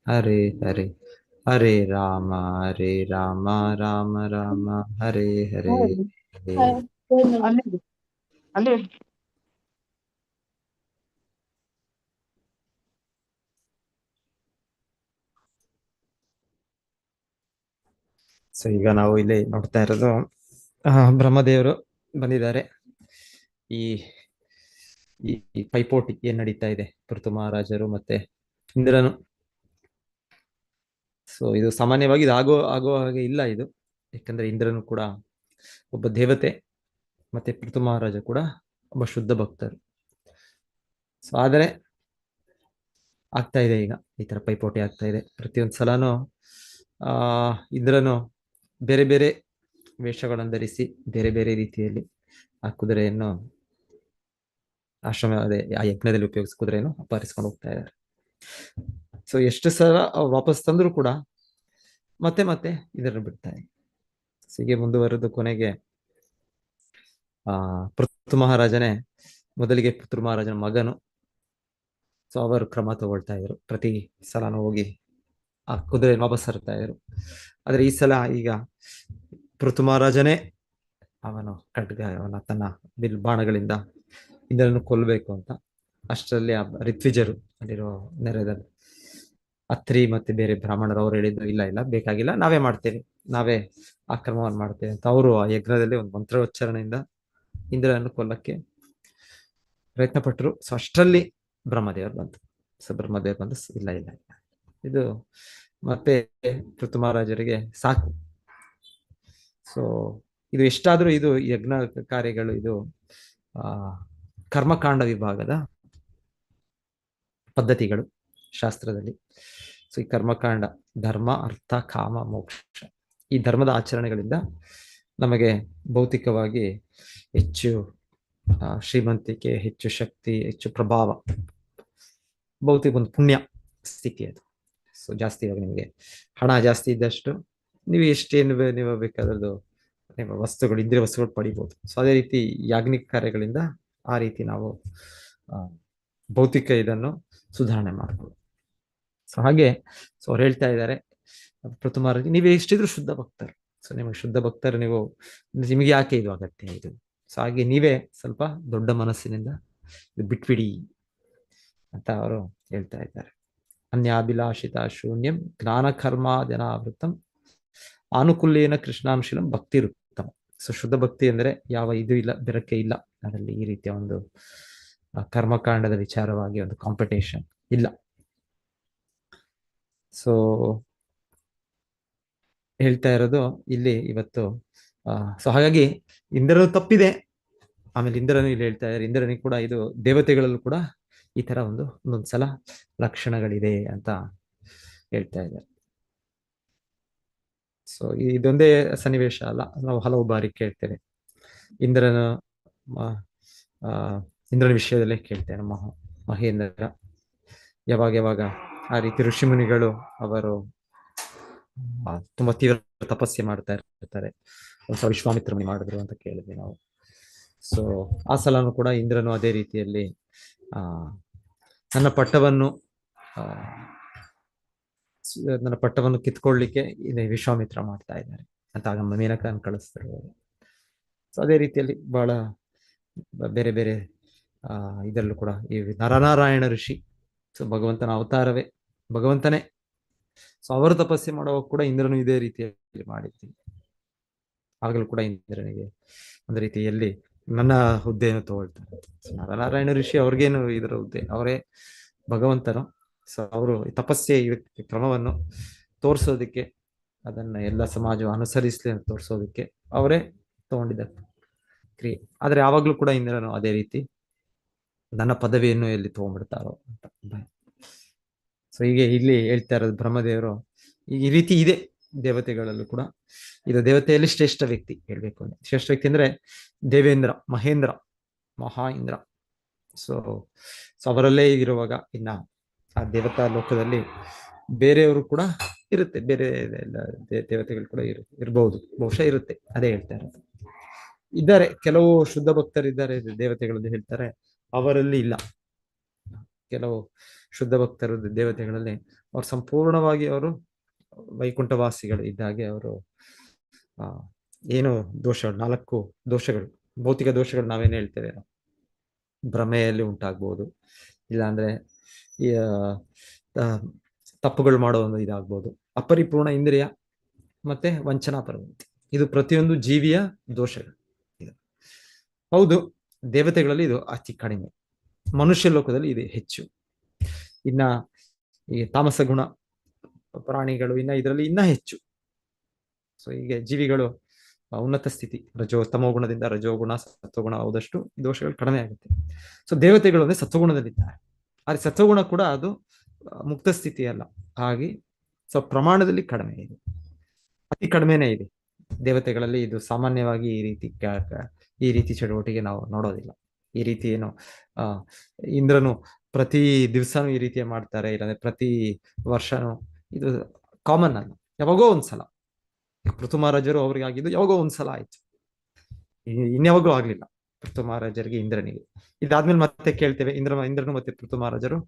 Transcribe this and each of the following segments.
ಹರೇ ಹರೇ ಹರೇ ರಾಮ ಹರೇ ರಾಮ ರಾಮ ರಾಮ ಹರೇ ಹರೇ ಹೌದು. ಹರೇ. ಹ, ಅಲ್ಲಿ ಅಲ್ಲಿ ಸೊ ಈಗ ನಾವು ಇಲ್ಲಿ ನೋಡ್ತಾ ಇರೋದು ಬ್ರಹ್ಮದೇವರು ಬಂದಿದ್ದಾರೆ. ಈ ಈ ಪೈಪೋಟಿ ಏನ್ ನಡೀತಾ ಇದೆ ಪೃಥು ಮಹಾರಾಜರು ಮತ್ತೆ ಇಂದ್ರನು. ಸೊ ಇದು ಸಾಮಾನ್ಯವಾಗಿ ಇದು ಆಗೋ ಹಾಗೆ ಇಲ್ಲ ಇದು. ಯಾಕಂದ್ರೆ ಇಂದ್ರನು ಕೂಡ ಒಬ್ಬ ದೇವತೆ, ಮತ್ತೆ ಪೃಥು ಮಹಾರಾಜ ಕೂಡ ಒಬ್ಬ ಶುದ್ಧ ಭಕ್ತರು. ಸೊ ಆದರೆ ಆಗ್ತಾ ಇದೆ ಈಗ ಈ ತರ ಪೈಪೋಟಿ ಆಗ್ತಾ ಇದೆ ಪ್ರತಿಯೊಂದು ಸಲನೂ. ಆ ಇಂದ್ರನು ಬೇರೆ ಬೇರೆ ವೇಷಗಳನ್ನು ಧರಿಸಿ ಬೇರೆ ಬೇರೆ ರೀತಿಯಲ್ಲಿ ಆ ಕುದುರೆಯನ್ನು ಆಶ್ರಮ ಅದೇ ಆ ಯಜ್ಞದಲ್ಲಿ ಉಪಯೋಗಿಸಿ ಕುದುರೆಯನ್ನು ಅಪಹರಿಸ್ಕೊಂಡು ಹೋಗ್ತಾ ಇದ್ದಾರೆ. ಸೊ ಎಷ್ಟು ಸಲ ಅವ್ರು ವಾಪಸ್ ತಂದ್ರು ಕೂಡ ಮತ್ತೆ ಮತ್ತೆ ಇದನ್ನು ಬಿಡ್ತಾರೆ. ಸೊ ಹೀಗೆ ಮುಂದುವರೆದು ಕೊನೆಗೆ ಪೃಥು ಮಹಾರಾಜನೇ ಮೊದಲಿಗೆ ಪೃಥು ಮಹಾರಾಜನ ಮಗನು. ಸೊ ಅವರು ಕ್ರಮ ತಗೊಳ್ತಾ ಇದ್ರು, ಪ್ರತಿ ಸಲನೂ ಹೋಗಿ ಆ ಕುದುರೆ ವಾಪಸ್ ತರ್ತಾ ಇದ್ರು. ಆದ್ರೆ ಈ ಸಲ ಈಗ ಪೃಥು ಮಹಾರಾಜನೇ ಅವನು ಅವನ ತನ್ನ ಬಿಲ್ ಬಾಣಗಳಿಂದ ಇಂದ್ರನು ಕೊಲ್ಲಬೇಕು ಅಂತ. ಅಷ್ಟರಲ್ಲಿ ಆ ಋತ್ವಿಜರು ಅಲ್ಲಿರೋ ನೆರೆದಲ್ಲಿ ಅತ್ರಿ ಮತ್ತೆ ಬೇರೆ ಬ್ರಾಹ್ಮಣರು ಅವ್ರು ಹೇಳಿದ್ರು, ಇಲ್ಲ ಇಲ್ಲ ಬೇಕಾಗಿಲ್ಲ, ನಾವೇ ಮಾಡ್ತೇವೆ, ನಾವೇ ಆಕ್ರಮವನ್ನು ಮಾಡ್ತೇವೆ ಅಂತ ಅವರು ಆ ಯಜ್ಞದಲ್ಲಿ ಒಂದು ಮಂತ್ರೋಚ್ಚಾರಣೆಯಿಂದ ಇಂದ್ರನನ್ನು ಕೊಲ್ಲಕ್ಕೆ ಪ್ರಯತ್ನ ಪಟ್ಟರು. ಸೊ ಅಷ್ಟರಲ್ಲಿ ಬ್ರಹ್ಮದೇವರು ಬಂತು. ಸೊ ಬ್ರಹ್ಮದೇವರು ಬಂದು ಇಲ್ಲ ಇಲ್ಲ ಇಲ್ಲ, ಇದು ಮತ್ತೆ ಪೃಥು ಮಹಾರಾಜರಿಗೆ ಸಾಕು. ಸೊ ಇದು ಎಷ್ಟಾದ್ರೂ ಇದು ಯಜ್ಞ ಕಾರ್ಯಗಳು ಇದು ಆ ಕರ್ಮಕಾಂಡ ವಿಭಾಗದ ಪದ್ಧತಿಗಳು ಶಾಸ್ತ್ರದಲ್ಲಿ. ಸೊ ಈ ಕರ್ಮಕಾಂಡ ಧರ್ಮ ಅರ್ಥ ಕಾಮ ಮೋಕ್ಷ ಈ ಧರ್ಮದ ಆಚರಣೆಗಳಿಂದ ನಮಗೆ ಭೌತಿಕವಾಗಿ ಹೆಚ್ಚು ಶ್ರೀಮಂತಿಕೆ, ಹೆಚ್ಚು ಶಕ್ತಿ, ಹೆಚ್ಚು ಪ್ರಭಾವ, ಭೌತಿಕ ಒಂದು ಪುಣ್ಯ ಸ್ಥಿತಿ ಅದು. ಸೊ ಜಾಸ್ತಿ ಇವಾಗ ನಿಮಗೆ ಹಣ ಜಾಸ್ತಿ ಇದ್ದಷ್ಟು ನೀವು ಎಷ್ಟೇನು ನೀವು ಬೇಕಾದ್ರದ್ದು ನಿಮ್ಮ ವಸ್ತುಗಳು ಇಂದ್ರಿಯ ವಸ್ತುಗಳು ಪಡಿಬಹುದು. ಸೊ ಅದೇ ರೀತಿ ಯಾಜ್ಞಿಕ ಕಾರ್ಯಗಳಿಂದ ಆ ರೀತಿ ನಾವು ಭೌತಿಕ ಇದನ್ನು ಸುಧಾರಣೆ ಮಾಡ್ಬೋದು. ಸೊ ಹಾಗೆ ಸೊ ಅವ್ರು ಹೇಳ್ತಾ ಇದ್ದಾರೆ ಪೃಥು ಮಹಾರಾಜ್, ನೀವು ಎಷ್ಟಿದ್ರು ಶುದ್ಧ ಭಕ್ತರು. ಸೊ ನಿಮಗೆ ಶುದ್ಧ ಭಕ್ತರು ನೀವು, ನಿಮಗೆ ಯಾಕೆ ಇದು ಅಗತ್ಯ ಇದು. ಸೊ ಹಾಗೆ ನೀವೇ ಸ್ವಲ್ಪ ದೊಡ್ಡ ಮನಸ್ಸಿನಿಂದ ಇದು ಬಿಟ್ಬಿಡಿ ಅಂತ ಅವರು ಹೇಳ್ತಾ ಇದ್ದಾರೆ. ಅನ್ಯಾಭಿಲಾಷಿತ ಶೂನ್ಯಂ ಜ್ಞಾನ ಕರ್ಮಾದನಾವೃತಂ ಆನುಕೂಲ್ಯೇನ ಕೃಷ್ಣಾನುಶೀಲಂ ಭಕ್ತಿ ಉತ್ತಮ. ಸೊ ಶುದ್ಧ ಭಕ್ತಿ ಅಂದ್ರೆ ಯಾವ ಇದು ಇಲ್ಲ, ಬೆರಕೆ ಇಲ್ಲ ಅದರಲ್ಲಿ. ಈ ರೀತಿಯ ಒಂದು ಕರ್ಮಕಾಂಡದ ವಿಚಾರವಾಗಿ ಒಂದು ಕಾಂಪಿಟೇಷನ್ ಇಲ್ಲ. ಸೊ ಹೇಳ್ತಾ ಇರೋದು ಇಲ್ಲಿ ಇವತ್ತು. ಸೊ ಹಾಗಾಗಿ ಇಂದ್ರನು ತಪ್ಪಿದೆ. ಆಮೇಲೆ ಇಂದ್ರನು ಇಲ್ಲಿ ಹೇಳ್ತಾ ಇದ್ದಾರೆ, ಇಂದ್ರನಿಗೆ ಕೂಡ ಇದು ದೇವತೆಗಳಲ್ಲೂ ಕೂಡ ಈ ತರ ಒಂದೊಂದ್ಸಲ ಲಕ್ಷಣಗಳಿದೆ ಅಂತ ಹೇಳ್ತಾ ಇದ್ದಾರೆ. ಸೊ ಇದೊಂದೇ ಸನ್ನಿವೇಶ ಅಲ್ಲ, ನಾವು ಹಲವು ಬಾರಿ ಕೇಳ್ತೇವೆ ಇಂದ್ರನ ಆ ಇಂದ್ರನ ವಿಷಯದಲ್ಲೇ ಕೇಳ್ತೇವೆ. ಮಹೇಂದ್ರ ಯಾವಾಗ ಯಾವಾಗ ಆ ರೀತಿ ಋಷಿಮುನಿಗಳು ಅವರು ತುಂಬಾ ತೀವ್ರ ತಪಸ್ಸೆ ಮಾಡ್ತಾ ಇರ್ತಾರೆ, ಒಂದ್ಸಲ ವಿಶ್ವಾಮಿತ್ರ ಮುನಿ ಮಾಡಿದ್ರು ಅಂತ ಕೇಳಿದ್ವಿ ನಾವು. ಸೊ ಆ ಸಲನು ಕೂಡ ಇಂದ್ರನು ಅದೇ ರೀತಿಯಲ್ಲಿ ಆ ನನ್ನ ಪಟ್ಟವನ್ನು ಆ ನನ್ನ ಪಟ್ಟವನ್ನು ಕಿತ್ಕೊಳ್ಳಿಕ್ಕೆ ವಿಶ್ವಾಮಿತ್ರ ಮಾಡ್ತಾ ಇದ್ದಾರೆ ಅಂತ ಆಗ ಮೇನಕನ ಕಳಿಸ್ತಾರೆ. ಸೊ ಅದೇ ರೀತಿಯಲ್ಲಿ ಬಹಳ ಬೇರೆ ಬೇರೆ ಇದರಲ್ಲೂ ಕೂಡ ಈ ನರನಾರಾಯಣ ಋಷಿ, ಸೊ ಭಗವಂತನ ಅವತಾರವೇ ಭಗವಂತನೇ. ಸೊ ಅವರು ತಪಸ್ಸೆ ಮಾಡುವಾಗ ಕೂಡ ಇಂದ್ರನು ಇದೇ ರೀತಿಯಲ್ಲಿ ಮಾಡಿದ್ದೀನಿ. ಆಗಲೂ ಕೂಡ ಇಂದ್ರನಿಗೆ ಒಂದು ರೀತಿಯಲ್ಲಿ ನನ್ನ ಹುದ್ದೆಯನ್ನು ತಗೊಳ್ತಾರೆ. ನರನಾರಾಯಣ ಋಷಿ ಅವ್ರಿಗೇನು ಇದರ ಹುದ್ದೆ, ಅವರೇ ಭಗವಂತನು. ಸೊ ಅವರು ತಪಸ್ಸೆ ಕ್ರಮವನ್ನು ತೋರಿಸೋದಕ್ಕೆ, ಅದನ್ನ ಎಲ್ಲ ಸಮಾಜವು ಅನುಸರಿಸಲಿ ಅಂತ ತೋರಿಸೋದಕ್ಕೆ ಅವರೇ ತಗೊಂಡಿದ್ದ ಕ್ರಿಯೆ. ಆದ್ರೆ ಯಾವಾಗ್ಲೂ ಕೂಡ ಇಂದ್ರನು ಅದೇ ರೀತಿ ನನ್ನ ಪದವಿಯನ್ನು ಎಲ್ಲಿ ತಗೊಂಡ್ಬಿಡ್ತಾರೋ ಅಂತ. ಸೊ ಹೀಗೆ ಇಲ್ಲಿ ಹೇಳ್ತಾ ಇರೋದು ಬ್ರಹ್ಮದೇವರು ಈ ರೀತಿ ಇದೆ ದೇವತೆಗಳಲ್ಲೂ ಕೂಡ. ಇದು ದೇವತೆಯಲ್ಲಿ ಶ್ರೇಷ್ಠ ವ್ಯಕ್ತಿ ಹೇಳ್ಬೇಕು ಅಂದ್ರೆ, ಶ್ರೇಷ್ಠ ವ್ಯಕ್ತಿ ಅಂದ್ರೆ ದೇವೇಂದ್ರ, ಮಹೇಂದ್ರ, ಮಹಾ ಇಂದ್ರ. ಸೊ ಸೊ ಅವರಲ್ಲೇ ಇರುವಾಗ ಇನ್ನ ಆ ದೇವತಾ ಲೋಕದಲ್ಲಿ ಬೇರೆಯವರು ಕೂಡ ಇರುತ್ತೆ, ಬೇರೆ ದೇವತೆಗಳು ಕೂಡ ಇರಬಹುದು, ಬಹುಶಃ ಇರುತ್ತೆ. ಅದೇ ಹೇಳ್ತಾ ಇರೋದು. ಇದ್ದಾರೆ ಕೆಲವು ಶುದ್ಧ ಭಕ್ತರಿದ್ದಾರೆ ದೇವತೆಗಳಲ್ಲಿ ಹೇಳ್ತಾರೆ, ಅವರಲ್ಲಿ ಇಲ್ಲ. ಕೆಲವು ಶುದ್ಧ ಭಕ್ತರು ದೇವತೆಗಳಲ್ಲಿ ಅವ್ರು ಸಂಪೂರ್ಣವಾಗಿ ಅವರು ವೈಕುಂಠವಾಸಿಗಳು ಇದ್ದಾಗೆ ಅವರು ಏನು ದೋಷಗಳು 4 ದೋಷಗಳು, ಭೌತಿಕ ದೋಷಗಳು ನಾವೇನು ಹೇಳ್ತೇವೆ, ಭ್ರಮೆಯಲ್ಲಿ ಉಂಟಾಗ್ಬೋದು, ಇಲ್ಲಾಂದ್ರೆ ಈ ತಪ್ಪುಗಳು ಮಾಡೋ ಒಂದು ಇದಾಗ್ಬೋದು, ಅಪರಿಪೂರ್ಣ ಇಂದ್ರಿಯ ಮತ್ತೆ ವಂಚನಾ ಪ್ರವೃತ್ತಿ. ಇದು ಪ್ರತಿಯೊಂದು ಜೀವಿಯ ದೋಷಗಳು. ಹೌದು, ದೇವತೆಗಳಲ್ಲಿ ಇದು ಅತಿ ಕಡಿಮೆ, ಮನುಷ್ಯ ಲೋಕದಲ್ಲಿ ಇದು ಹೆಚ್ಚು. ಇನ್ನ ಈ ತಾಮಸ ಗುಣ ಪ್ರಾಣಿಗಳು ಇನ್ನ ಇದರಲ್ಲಿ ಇನ್ನ ಹೆಚ್ಚು. ಸೊ ಹೀಗೆ ಜೀವಿಗಳು ಉನ್ನತ ಸ್ಥಿತಿ ತಮೋ ಗುಣದಿಂದ ರಜೋಗುಣ ಸತ್ವಗುಣ ಆದಷ್ಟು ದೋಷಗಳು ಕಡಿಮೆ ಆಗುತ್ತೆ. ಸೊ ದೇವತೆಗಳು ಅಂದ್ರೆ ಸತ್ವಗುಣದಲ್ಲಿದ್ದಾರೆ. ಆದ್ರೆ ಸತ್ವಗುಣ ಕೂಡ ಅದು ಮುಕ್ತ ಸ್ಥಿತಿ ಅಲ್ಲ, ಹಾಗೆ ಸೊ ಪ್ರಮಾಣದಲ್ಲಿ ಕಡಿಮೆ ಇದೆ, ಅತಿ ಕಡಿಮೆನೇ ಇದೆ ದೇವತೆಗಳಲ್ಲಿ. ಇದು ಸಾಮಾನ್ಯವಾಗಿ ಈ ರೀತಿ ಚಟುವಟಿಕೆ ನಾವು ನೋಡೋದಿಲ್ಲ. ಈ ರೀತಿ ಏನು ಇಂದ್ರನು ಪ್ರತಿ ದಿವಸನೂ ಈ ರೀತಿಯ ಮಾಡ್ತಾರೆ, ಇಲ್ಲಾಂದ್ರೆ ಪ್ರತಿ ವರ್ಷನೂ, ಇದು ಕಾಮನ್ ಅಲ್ಲ, ಯಾವಾಗೋ ಒಂದ್ಸಲ. ಪೃಥು ಮಹಾರಾಜರು ಅವ್ರಿಗೆ ಆಗಿದ್ದು ಯಾವಾಗೋ ಒಂದ್ಸಲ ಆಯ್ತು, ಇನ್ಯಾವಾಗೂ ಆಗ್ಲಿಲ್ಲ ಪೃಥು ಮಹಾರಾಜರಿಗೆ ಇಂದ್ರನಿಗೆ. ಇದಾದ್ಮೇಲೆ ಮತ್ತೆ ಕೇಳ್ತೇವೆ, ಇಂದ್ರನು ಮತ್ತೆ ಪೃಥು ಮಹಾರಾಜರು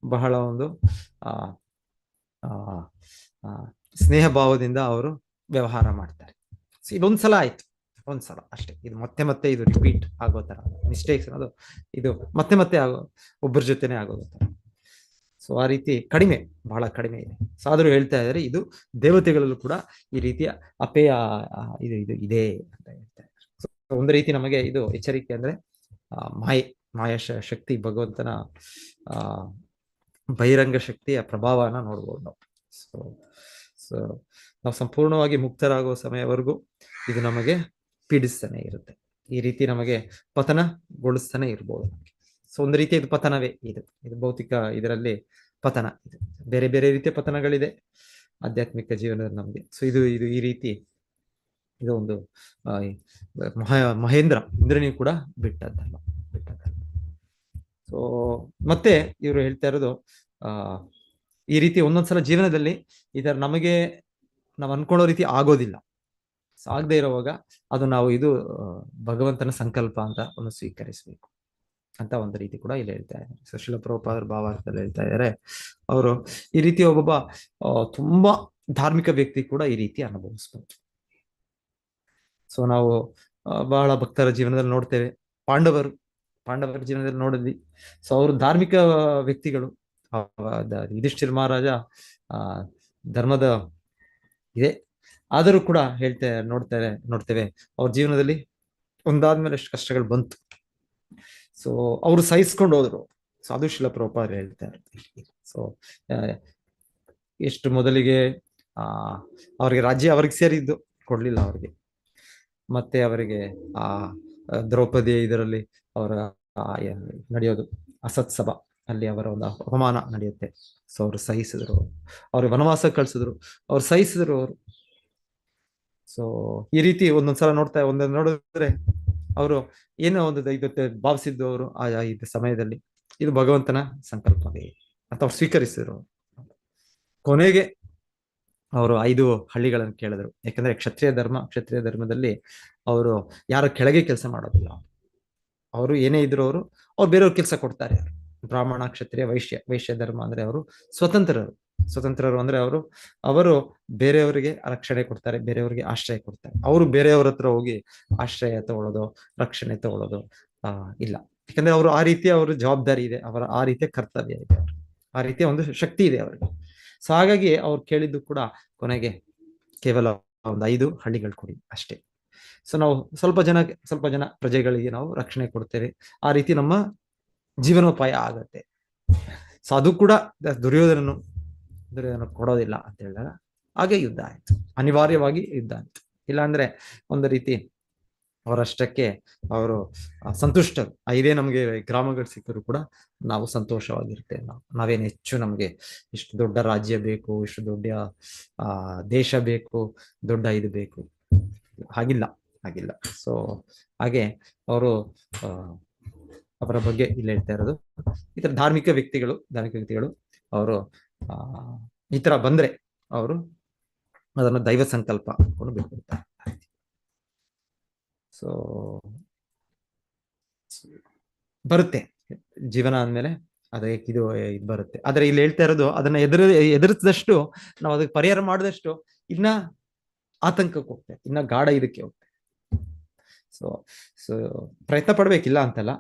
ಬಹಳ ಒಂದು ಸ್ನೇಹ ಭಾವದಿಂದ ಅವರು ವ್ಯವಹಾರ ಮಾಡ್ತಾರೆ. ಇದೊಂದ್ಸಲ ಆಯ್ತು, ಒಂದ್ಸಲ ಅಷ್ಟೇ. ಇದು ಮತ್ತೆ ಮತ್ತೆ ಇದು ರಿಪೀಟ್ ಆಗೋ ತರ ಮಿಸ್ಟೇಕ್ಸ್ ಅದು, ಇದು ಮತ್ತೆ ಮತ್ತೆ ಒಬ್ಬರ ಜೊತೆನೆ ಆಗೋ ತರ. ಸೊ ಆ ರೀತಿ ಕಡಿಮೆ, ಬಹಳ ಕಡಿಮೆ ಇದೆ. ಸಾಧುರು ಹೇಳ್ತಾ ಇದ್ದಾರೆ ಇದು ದೇವತೆಗಳಲ್ಲೂ ಕೂಡ ಈ ರೀತಿಯ ಅಪೇಯ ಇದು ಇದೆ ಅಂತ ಹೇಳ್ತಾರೆ. ಸೊ ಒಂದು ರೀತಿ ನಮಗೆ ಇದು ಎಚ್ಚರಿಕೆ ಅಂದ್ರೆ ಮಾಯ ಶಕ್ತಿ, ಭಗವಂತನ ಬಹಿರಂಗ ಶಕ್ತಿಯ ಪ್ರಭಾವನ ನೋಡ್ಬೋದು ನಾವು. ಸೊ ನಾವು ಸಂಪೂರ್ಣವಾಗಿ ಮುಕ್ತರಾಗುವ ಸಮಯವರೆಗೂ ಇದು ನಮಗೆ ಪೀಡಿಸ್ತಾನೆ ಇರುತ್ತೆ, ಈ ರೀತಿ ನಮಗೆ ಪತನಗೊಳಿಸ್ತಾನೆ ಇರ್ಬೋದು. ಸೊ ಒಂದು ರೀತಿ ಇದು ಪತನವೇ, ಇದು ಭೌತಿಕ ಇದರಲ್ಲಿ ಪತನ. ಇದು ಬೇರೆ ಬೇರೆ ರೀತಿಯ ಪತನಗಳಿದೆ ಆಧ್ಯಾತ್ಮಿಕ ಜೀವನದಲ್ಲಿ ನಮಗೆ. ಸೊ ಇದು ಈ ರೀತಿ ಇದು ಒಂದು ಇಂದ್ರನಿಗೂ ಕೂಡ ಬಿಟ್ಟದ್ದಲ್ಲ. ಸೊ ಮತ್ತೆ ಇವರು ಹೇಳ್ತಾ ಇರೋದು ಈ ರೀತಿ ಒಂದೊಂದ್ಸಲ ಜೀವನದಲ್ಲಿ ಇದರ ನಮಗೆ ನಾವು ಅನ್ಕೊಳ್ಳೋ ರೀತಿ ಆಗೋದಿಲ್ಲ. ಆಗದೆ ಇರುವಾಗ ಅದು ನಾವು ಇದು ಭಗವಂತನ ಸಂಕಲ್ಪ ಅಂತ ಒಂದು ಸ್ವೀಕರಿಸಬೇಕು ಅಂತ ಒಂದು ರೀತಿ ಕೂಡ ಇಲ್ಲಿ ಹೇಳ್ತಾ ಇದ್ದಾರೆ. ಶಿಲ ಪ್ರಭುಪಾದರ ಭಾವಾರ್ಥದಲ್ಲಿ ಹೇಳ್ತಾ ಇದ್ದಾರೆ, ಅವರು ಈ ರೀತಿ ಒಬ್ಬೊಬ್ಬ ತುಂಬಾ ಧಾರ್ಮಿಕ ವ್ಯಕ್ತಿ ಕೂಡ ಈ ರೀತಿ ಅನುಭವಿಸ್ಬೋದು. ಸೊ ನಾವು ಬಹಳ ಭಕ್ತರ ಜೀವನದಲ್ಲಿ ನೋಡ್ತೇವೆ, ಪಾಂಡವರ ಜೀವನದಲ್ಲಿ ನೋಡಿದ್ವಿ. ಸೊ ಅವರು ಧಾರ್ಮಿಕ ವ್ಯಕ್ತಿಗಳು. ಯುಧಿಷ್ಠಿರ ಮಹಾರಾಜ ಧರ್ಮದ ಇದೆ, ಆದರೂ ಕೂಡ ನೋಡ್ತೇವೆ ಅವ್ರ ಜೀವನದಲ್ಲಿ ಒಂದಾದ್ಮೇಲೆ ಎಷ್ಟು ಕಷ್ಟಗಳು ಬಂತು. ಸೊ ಅವರು ಸಹಿಸ್ಕೊಂಡು ಹೋದ್ರು. ಸಾಧು ಶಿಲ ಪ್ರಭುಪಾದರು ಹೇಳ್ತಾರೆ. ಸೊ ಎಷ್ಟು ಮೊದಲಿಗೆ ಅವ್ರಿಗೆ ರಾಜ್ಯ ಅವ್ರಿಗೆ ಸೇರಿದ್ದು ಕೊಡ್ಲಿಲ್ಲ ಅವ್ರಿಗೆ, ಮತ್ತೆ ಅವರಿಗೆ ದ್ರೌಪದಿ ಇದರಲ್ಲಿ ಅವರ ನಡೆಯೋದು ಅಸತ್ಸಭಾ, ಅಲ್ಲಿ ಅವರ ಒಂದು ಅಪಮಾನ ನಡೆಯುತ್ತೆ. ಸೊ ಅವರು ಸಹಿಸಿದ್ರು, ಅವ್ರಿಗೆ ವನವಾಸ ಕಳ್ಸಿದ್ರು, ಅವ್ರು ಸಹಿಸಿದ್ರು ಅವರು. ಸೊ ಈ ರೀತಿ ಒಂದೊಂದ್ಸಲ ನೋಡಿದ್ರೆ ಅವರು ಏನೋ ಒಂದು ಇದಕ್ಕೆ ಭಾವಿಸಿದ್ದು ಅವರು ಇದು ಸಮಯದಲ್ಲಿ ಇದು ಭಗವಂತನ ಸಂಕಲ್ಪವೇ ಅಂತ ಅವ್ರು ಸ್ವೀಕರಿಸಿದ್ರು. ಕೊನೆಗೆ ಅವರು 5 ಹಳ್ಳಿಗಳನ್ನು ಕೇಳಿದ್ರು. ಯಾಕಂದ್ರೆ ಕ್ಷತ್ರಿಯ ಧರ್ಮದಲ್ಲಿ ಅವರು ಯಾರ ಕೆಳಗೆ ಕೆಲಸ ಮಾಡೋದಿಲ್ಲ. ಅವರು ಏನೇ ಇದ್ರು ಅವ್ರು ಬೇರೆಯವ್ರ ಕೆಲಸ ಕೊಡ್ತಾರೆ. ಬ್ರಾಹ್ಮಣ, ಕ್ಷತ್ರಿಯ, ವೈಶ್ಯ ಧರ್ಮ ಅಂದ್ರೆ ಅವರು ಸ್ವತಂತ್ರರು ಅಂದ್ರೆ ಅವರು ಬೇರೆಯವರಿಗೆ ರಕ್ಷಣೆ ಕೊಡ್ತಾರೆ, ಬೇರೆಯವರಿಗೆ ಆಶ್ರಯ ಕೊಡ್ತಾರೆ. ಅವರು ಬೇರೆಯವ್ರ ಹತ್ರ ಹೋಗಿ ಆಶ್ರಯ ತಗೊಳ್ಳೋದು, ರಕ್ಷಣೆ ತಗೊಳ್ಳೋದು ಇಲ್ಲ. ಯಾಕಂದ್ರೆ ಅವರು ಆ ರೀತಿಯ ಅವ್ರ ಜವಾಬ್ದಾರಿ ಇದೆ, ಅವರ ಆ ರೀತಿಯ ಕರ್ತವ್ಯ ಇದೆ, ಆ ರೀತಿಯ ಒಂದು ಶಕ್ತಿ ಇದೆ ಅವರಿಗೆ. ಸೊ ಹಾಗಾಗಿ ಅವ್ರು ಕೇಳಿದ್ದು ಕೂಡ ಕೊನೆಗೆ ಕೇವಲ ಒಂದು 5 ಹಳ್ಳಿಗಳು ಕೊಡಿ ಅಷ್ಟೇ. ಸೊ ನಾವು ಸ್ವಲ್ಪ ಜನ ಪ್ರಜೆಗಳಿಗೆ ನಾವು ರಕ್ಷಣೆ ಕೊಡ್ತೇವೆ, ಆ ರೀತಿ ನಮ್ಮ ಜೀವನೋಪಾಯ ಆಗತ್ತೆ. ಸೊ ಅದು ಕೂಡ ದುರ್ಯೋಧನ ಕೊಡೋದಿಲ್ಲ ಅಂತ ಹೇಳಿದಾಗ ಹಾಗೆ ಯುದ್ಧ ಆಯ್ತು, ಅನಿವಾರ್ಯವಾಗಿ ಯುದ್ಧ ಆಯ್ತು. ಇಲ್ಲಾಂದ್ರೆ ಒಂದು ರೀತಿ ಅವರಷ್ಟಕ್ಕೆ ಅವರು ಸಂತುಷ್ಟರು. ಇದೇ ನಮಗೆ ಗ್ರಾಮಗಳು ಸಿಕ್ಕರು ಕೂಡ ನಾವು ಸಂತೋಷವಾಗಿರ್ತೇವೆ. ನಾವೇನು ಹೆಚ್ಚು ನಮಗೆ ಇಷ್ಟು ದೊಡ್ಡ ರಾಜ್ಯ ಬೇಕು, ಇಷ್ಟು ದೊಡ್ಡ ದೇಶ ಬೇಕು, ದೊಡ್ಡ ಇದು ಬೇಕು, ಹಾಗಿಲ್ಲ. ಸೊ ಹಾಗೆ ಅವರು ಅವರ ಬಗ್ಗೆ ಇಲ್ಲಿ ಹೇಳ್ತಾ ಇರೋದು, ಈ ತರ ಧಾರ್ಮಿಕ ವ್ಯಕ್ತಿಗಳು ಅವರು ಈ ತರ ಬಂದ್ರೆ ಅವರು ಅದನ್ನು ದೈವ ಸಂಕಲ್ಪ ಅನ್ಕೊಂಡು ಬಿಟ್ಬಿಡ್ತಾರೆ. ಸೊ ಬರುತ್ತೆ ಜೀವನ ಅಂದ್ಮೇಲೆ ಅದಕ್ಕೆ ಇದು ಬರುತ್ತೆ. ಆದ್ರೆ ಇಲ್ಲಿ ಹೇಳ್ತಾ ಇರೋದು ಅದನ್ನ ಎದುರಿಸಿದಷ್ಟು ನಾವು ಅದಕ್ಕೆ ಪರಿಹಾರ ಮಾಡಿದಷ್ಟು ಇನ್ನ ಆತಂಕಕ್ಕೆ ಹೋಗ್ತೇವೆ, ಇನ್ನ ಗಾಢ ಇದಕ್ಕೆ ಹೋಗ್ತೇವೆ. ಸೊ ಸೊ ಪ್ರಯತ್ನ ಪಡ್ಬೇಕಿಲ್ಲ ಅಂತಲ್ಲ,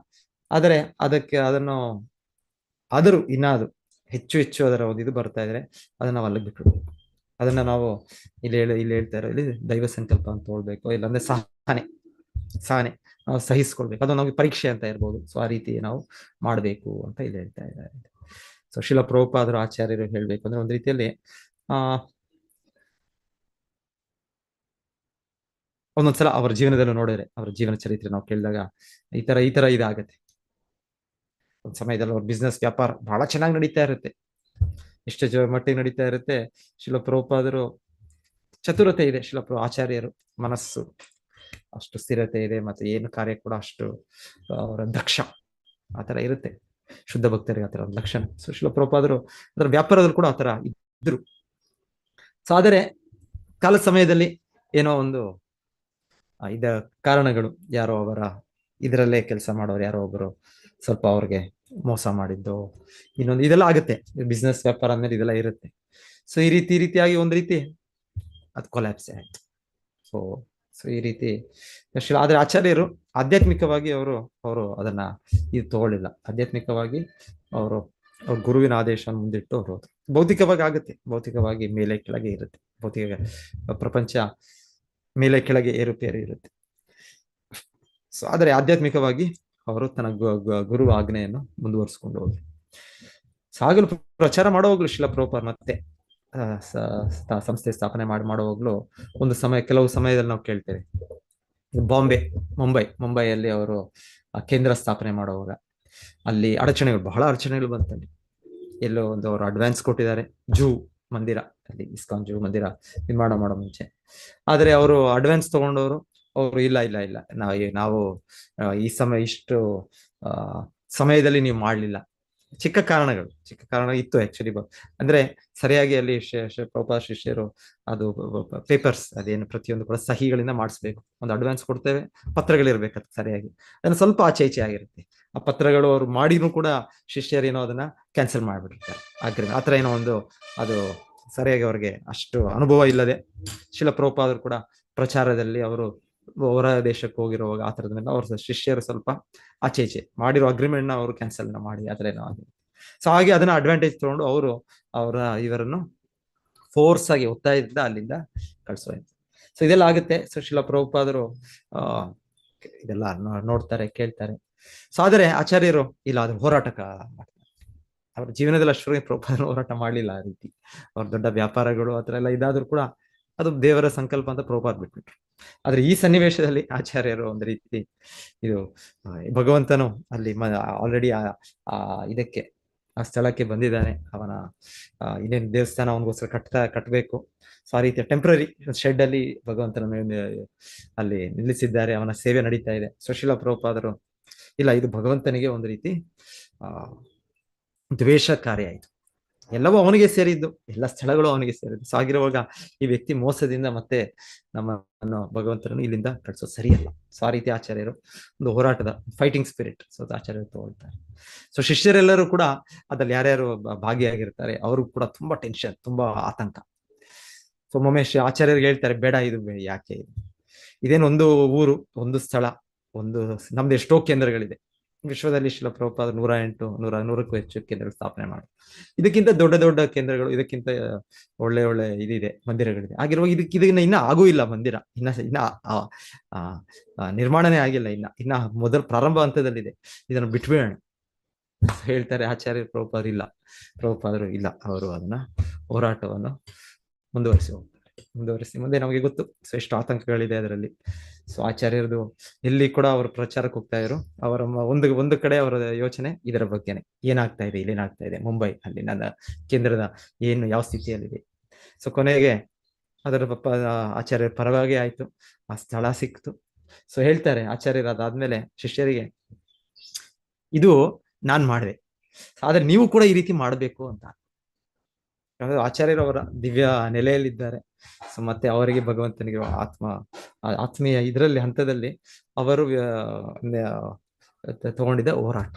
ಆದರೆ ಅದಕ್ಕೆ ಅದನ್ನು ಆದರೂ ಇನ್ನ ಅದು ಹೆಚ್ಚು ಹೆಚ್ಚು ಅದರ ಒಂದು ಇದು ಬರ್ತಾ ಇದ್ರೆ ಅದನ್ನ ನಾವು ಅಲ್ಲಿಗೆ ಬಿಟ್ಬಿಡ್ಬೇಕು. ಅದನ್ನ ನಾವು ಇಲ್ಲಿ ಹೇಳ್ತಾ ಇರೋ ಇಲ್ಲಿ ದೈವ ಸಂಕಲ್ಪ ಅಂತ ಹೇಳ್ಬೇಕು, ಇಲ್ಲಾಂದ್ರೆ ಸಹನೆ ನಾವು ಸಹಿಸ್ಕೊಳ್ಬೇಕು. ಅದು ನಮಗೆ ಪರೀಕ್ಷೆ ಅಂತ ಇರ್ಬೋದು. ಸೊ ಆ ರೀತಿ ನಾವು ಮಾಡಬೇಕು ಅಂತ ಇಲ್ಲಿ ಹೇಳ್ತಾ ಇದ್ದಾರೆ. ಸೊ ಶಿಲ ಪ್ರಭುಪಾದರು ಆಚಾರ್ಯರು ಹೇಳ್ಬೇಕು ಅಂದ್ರೆ ಒಂದು ರೀತಿಯಲ್ಲಿ ಒಂದೊಂದ್ಸಲ ಅವರ ಜೀವನದಲ್ಲೂ ನೋಡಿದ್ರೆ, ಅವರ ಜೀವನ ಚರಿತ್ರೆ ನಾವು ಕೇಳಿದಾಗ ಈ ತರ ಇದಾಗತ್ತೆ. ಒಂದ್ ಸಮಯದಲ್ಲಿ ಅವ್ರ ಬಿಸ್ನೆಸ್ ವ್ಯಾಪಾರ ಬಹಳ ಚೆನ್ನಾಗಿ ನಡೀತಾ ಇರುತ್ತೆ, ಎಷ್ಟು ಮಟ್ಟಿಗೆ ನಡೀತಾ ಇರುತ್ತೆ. ಶಿಲ ಪ್ರಭುಪಾದರು ಚತುರತೆ ಇದೆ, ಆಚಾರ್ಯರು ಮನಸ್ಸು ಅಷ್ಟು ಸ್ಥಿರತೆ ಇದೆ, ಮತ್ತೆ ಏನು ಕಾರ್ಯ ಕೂಡ ಅಷ್ಟು ಅವರ ದಕ್ಷ ಆತರ ಇರುತ್ತೆ. ಶುದ್ಧ ಭಕ್ತರಿಗೆ ಆತರ ಒಂದು ಲಕ್ಷಣ. ಸೊ ಶಿಲ ಪ್ರಭುಪಾದರು ಅದರ ವ್ಯಾಪಾರದಲ್ಲಿ ಕೂಡ ಆತರ ಇದ್ರು. ಸೊ ಆದರೆ ಕಾಲ ಸಮಯದಲ್ಲಿ ಏನೋ ಒಂದು ಇದ ಕಾರಣಗಳು, ಯಾರೋ ಅವರ ಇದರಲ್ಲೇ ಕೆಲಸ ಮಾಡೋರು ಯಾರೋ ಒಬ್ಬರು ಸ್ವಲ್ಪ ಅವ್ರಿಗೆ ಮೋಸ ಮಾಡಿದ್ದು, ಇನ್ನೊಂದು ಇದೆಲ್ಲ ಆಗುತ್ತೆ. ಬಿಸ್ನೆಸ್ ವ್ಯಾಪಾರ ಅಂದ್ಮೇಲೆ ಇದೆಲ್ಲ ಇರುತ್ತೆ. ಸೊ ಈ ರೀತಿಯಾಗಿ ಒಂದು ರೀತಿ ಅದು ಕೊಲ್ಯಾಪ್ಸ್ ಆಯ್ತು. ಸೊ ಈ ರೀತಿ ಆದ್ರೆ ಆಚಾರ್ಯರು ಆಧ್ಯಾತ್ಮಿಕವಾಗಿ ಅವರು ಅದನ್ನ ಇದು ತಗೊಳ್ಳಿಲ್ಲ. ಆಧ್ಯಾತ್ಮಿಕವಾಗಿ ಅವರು ಅವ್ರ ಗುರುವಿನ ಆದೇಶವನ್ನು ಮುಂದಿಟ್ಟು ಅವರು ಹೋದ್ರು. ಭೌತಿಕವಾಗಿ ಆಗುತ್ತೆ, ಭೌತಿಕವಾಗಿ ಮೇಲೆ ಕೆಳಗೆ ಇರುತ್ತೆ, ಭೌತಿಕ ಪ್ರಪಂಚ ಮೇಲೆ ಕೆಳಗೆ ಏರುಪೇರು ಇರುತ್ತೆ. ಸೊ ಆದರೆ ಆಧ್ಯಾತ್ಮಿಕವಾಗಿ ಅವರು ತನ್ನ ಗುರು ಆಜ್ಞೆಯನ್ನು ಮುಂದುವರಿಸಿಕೊಂಡು ಹೋದ್ರು. ಸಾಗಲು ಪ್ರಚಾರ ಮಾಡುವಾಗ್ಲು ಶಿಲ ಪ್ರಭುಪಾದರು ಮತ್ತೆ ಸಂಸ್ಥೆ ಸ್ಥಾಪನೆ ಮಾಡುವಾಗ್ಲು ಒಂದು ಕೆಲವು ಸಮಯದಲ್ಲಿ ನಾವು ಕೇಳ್ತೇವೆ, ಮುಂಬೈಯಲ್ಲಿ ಅವರು ಕೇಂದ್ರ ಸ್ಥಾಪನೆ ಮಾಡುವಾಗ ಅಲ್ಲಿ ಬಹಳ ಅಡಚಣೆಗಳು ಬಂತಲ್ಲಿ. ಎಲ್ಲೋ ಒಂದು ಅವರು ಅಡ್ವಾನ್ಸ್ ಕೊಟ್ಟಿದ್ದಾರೆ ಜೂ ಮಂದಿರ, ಅಲ್ಲಿ ಇಸ್ಕಾನ್ ಜೂ ಮಂದಿರ ನಿರ್ಮಾಣ ಮಾಡೋ ಮುಂಚೆ. ಆದ್ರೆ ಅವರು ಅಡ್ವಾನ್ಸ್ ತಗೊಂಡವರು ಅವರು ಇಲ್ಲ ನಾವು ಈ ಇಷ್ಟು ಸಮಯದಲ್ಲಿ ನೀವು ಮಾಡ್ಲಿಲ್ಲ. ಚಿಕ್ಕ ಕಾರಣ ಇತ್ತು ಆಕ್ಚುಲಿ. ಅಂದ್ರೆ ಸರಿಯಾಗಿ ಅಲ್ಲಿ ಪ್ರಭುಪಾದ ಶಿಷ್ಯರು ಅದು ಪೇಪರ್ಸ್ ಅದೇನು ಪ್ರತಿಯೊಂದು ಕೂಡ ಸಹಿಗಳಿಂದ ಮಾಡಿಸ್ಬೇಕು. ಒಂದು ಅಡ್ವಾನ್ಸ್ ಕೊಡ್ತೇವೆ, ಪತ್ರಗಳಿರ್ಬೇಕು ಅದಕ್ಕೆ ಸರಿಯಾಗಿ. ಅದನ್ನ ಸ್ವಲ್ಪ ಆಚೆ ಆಗಿರುತ್ತೆ ಆ ಪತ್ರಗಳು. ಅವ್ರು ಮಾಡಿನೂ ಕೂಡ ಶಿಷ್ಯರೇನೋ ಅದನ್ನ ಕ್ಯಾನ್ಸಲ್ ಮಾಡ್ಬಿಟ್ಟಿರ್ತಾರೆ ಆಗ್ರಿಮೆಂಟ್. ಆತರ ಏನೋ ಒಂದು ಅದು ಸರಿಯಾಗಿ ಅವ್ರಿಗೆ ಅಷ್ಟು ಅನುಭವ ಇಲ್ಲದೆ ಶಿಲ ಪ್ರಭುಪಾದರು ಕೂಡ ಪ್ರಚಾರದಲ್ಲಿ ಅವರು ಹೊರ ದೇಶಕ್ಕೆ ಹೋಗಿರುವಾಗ ಆ ತರದ ಮೇಲೆ ಅವ್ರ ಶಿಷ್ಯರು ಸ್ವಲ್ಪ ಆಚೆ ಮಾಡಿರೋ ಅಗ್ರಿಮೆಂಟ್ ನ ಅವರು ಕ್ಯಾನ್ಸಲ್ ಮಾಡಿ ಆತರ ಏನೋ ಆಗಿದೆ. ಸೊ ಹಾಗೆ ಅದನ್ನ ಅಡ್ವಾಂಟೇಜ್ ತಗೊಂಡು ಇವರನ್ನು ಫೋರ್ಸ್ ಆಗಿ ಒತ್ತಾಯದಿಂದ ಅಲ್ಲಿಂದ ಕಳ್ಸೋಯ್ತು. ಸೊ ಇದೆಲ್ಲ ಆಗುತ್ತೆ. ಸೊ ಶಿಲ ಪ್ರಭುಪಾದರು ಇದೆಲ್ಲ ನೋಡ್ತಾರೆ, ಕೇಳ್ತಾರೆ. ಸೊ ಆದರೆ ಆಚಾರ್ಯರು ಇಲ್ಲ, ಅದು ಹೋರಾಟಕ ಮಾಡ್ತಾರೆ. ಅವ್ರ ಜೀವನದಲ್ಲಿ ಅಷ್ಟರಲ್ಲಿ ಪ್ರಭುಪಾದರು ಹೋರಾಟ ಮಾಡ್ಲಿಲ್ಲ ಆ ರೀತಿ. ಅವ್ರ ದೊಡ್ಡ ವ್ಯಾಪಾರಗಳು ಆತರ ಎಲ್ಲ ಇದಾದ್ರೂ ಕೂಡ ಅದು ದೇವರ ಸಂಕಲ್ಪ ಅಂತ ಪ್ರಭುಪಾದರು ಬಿಟ್ಬಿಟ್ರು. ಆದ್ರೆ ಈ ಸನ್ನಿವೇಶದಲ್ಲಿ ಆಚಾರ್ಯರು ಒಂದು ರೀತಿ ಇದು ಭಗವಂತನು ಅಲ್ಲಿ ಆಲ್ರೆಡಿ ಇದಕ್ಕೆ ಆ ಸ್ಥಳಕ್ಕೆ ಬಂದಿದ್ದಾನೆ, ಅವನ ಇನ್ನೇನು ದೇವಸ್ಥಾನ ಅವನಿಗೋಸ್ಕರ ಕಟ್ಟಬೇಕು. ಸೊ ಆ ರೀತಿಯ ಟೆಂಪ್ರರಿ ಶೆಡ್ ಅಲ್ಲಿ ಭಗವಂತನ ಅಲ್ಲಿ ನಿಲ್ಲಿಸಿದ್ದಾರೆ, ಅವನ ಸೇವೆ ನಡೀತಾ ಇದೆ. ಶಿಲ ಪ್ರಭುಪಾದರು ಇಲ್ಲ, ಇದು ಭಗವಂತನಿಗೆ ಒಂದು ರೀತಿ ದ್ವೇಷಕಾರಿ ಆಯ್ತು. ಎಲ್ಲವೂ ಅವನಿಗೆ ಸೇರಿದ್ದು, ಎಲ್ಲ ಸ್ಥಳಗಳು ಅವನಿಗೆ ಸೇರಿದ್ದು. ಸೊ ಆಗಿರುವಾಗ ಈ ವ್ಯಕ್ತಿ ಮೋಸದಿಂದ ಮತ್ತೆ ನಮ್ಮನ್ನು ಭಗವಂತನನ್ನು ಇಲ್ಲಿಂದ ಕಳಿಸೋದು ಸರಿಯಲ್ಲ. ಸೊ ಆ ರೀತಿ ಆಚಾರ್ಯರು ಒಂದು ಹೋರಾಟದ ಫೈಟಿಂಗ್ ಸ್ಪಿರಿಟ್ ಆಚಾರ್ಯರು ತಗೊಳ್ತಾರೆ. ಸೊ ಶಿಷ್ಯರೆಲ್ಲರೂ ಕೂಡ ಅದ್ರಲ್ಲಿ ಯಾರ್ಯಾರು ಭಾಗಿಯಾಗಿರ್ತಾರೆ ಅವರು ಕೂಡ ತುಂಬಾ ಟೆನ್ಷನ್, ತುಂಬಾ ಆತಂಕ. ಸೊ ಒಮ್ಮೊಮ್ಮೆ ಆಚಾರ್ಯರಿಗೆ ಹೇಳ್ತಾರೆ, ಬೇಡ ಇದು ಯಾಕೆ, ಇದೇನು ಒಂದು ಊರು, ಒಂದು ಸ್ಥಳ, ನಮ್ದು ಎಷ್ಟೋ ಕೇಂದ್ರಗಳಿದೆ ವಿಶ್ವದಲ್ಲಿ. ಶಿಲ ಪ್ರಭುಪಾದ 108-100ಕ್ಕೂ ಹೆಚ್ಚು ಕೇಂದ್ರಗಳು ಸ್ಥಾಪನೆ ಮಾಡಿ, ಇದಕ್ಕಿಂತ ದೊಡ್ಡ ಕೇಂದ್ರಗಳು, ಇದಕ್ಕಿಂತ ಒಳ್ಳೆ ಇದಿದೆ, ಮಂದಿರಗಳಿದೆ. ಆಗಿರುವಾಗ ಇದನ್ನ ಇನ್ನ ಆಗೂ ಇಲ್ಲ ಮಂದಿರ, ಇನ್ನ ನಿರ್ಮಾಣನೇ ಆಗಿಲ್ಲ, ಇನ್ನ ಮೊದಲು ಪ್ರಾರಂಭ ಹಂತದಲ್ಲಿದೆ, ಇದನ್ನು ಬಿಟ್ಬಿಡೋಣ ಹೇಳ್ತಾರೆ ಆಚಾರ್ಯ. ಪ್ರಭುಪಾದರು ಇಲ್ಲ, ಅವರು ಅದನ್ನ ಹೋರಾಟವನ್ನು ಮುಂದುವರಿಸಿ ಮುಂದೆ ನಮಗೆ ಗೊತ್ತು ಎಷ್ಟು ಆತಂಕಗಳಿದೆ ಅದರಲ್ಲಿ. ಸೊ ಆಚಾರ್ಯರದು ಎಲ್ಲಿ ಕೂಡ ಅವರು ಪ್ರಚಾರಕ್ಕೆ ಹೋಗ್ತಾ ಇದ್ರು, ಅವರ ಒಂದು ಕಡೆ ಅವರ ಯೋಚನೆ ಇದರ ಬಗ್ಗೆನೆ, ಏನಾಗ್ತಾ ಇದೆ, ಇಲ್ಲೇನಾಗ್ತಾ ಇದೆ, ಮುಂಬೈ ಅಲ್ಲಿ ನನ್ನ ಕೇಂದ್ರದ ಯಾವ ಸ್ಥಿತಿಯಲ್ಲಿದೆ. ಸೊ ಕೊನೆಗೆ ಅದರ ಆಚಾರ್ಯರ ಪರವಾಗಿ ಆಯ್ತು, ಆ ಸ್ಥಳ ಸಿಕ್ತು. ಸೊ ಹೇಳ್ತಾರೆ ಆಚಾರ್ಯರು ಅದಾದ್ಮೇಲೆ ಶಿಷ್ಯರಿಗೆ, ಇದು ನಾನ್ ಮಾಡಿದೆ, ಆದ್ರೆ ನೀವು ಕೂಡ ಈ ರೀತಿ ಮಾಡ್ಬೇಕು ಅಂತ. ಆಚಾರ್ಯರವರ ದಿವ್ಯ ನೆಲೆಯಲ್ಲಿದ್ದಾರೆ. ಸೊ ಮತ್ತೆ ಅವರಿಗೆ ಭಗವಂತನಿಗೆ ಆತ್ಮೀಯ ಇದರಲ್ಲಿ ಹಂತದಲ್ಲಿ ಅವರು ತಗೊಂಡಿದ್ದ ಹೋರಾಟ.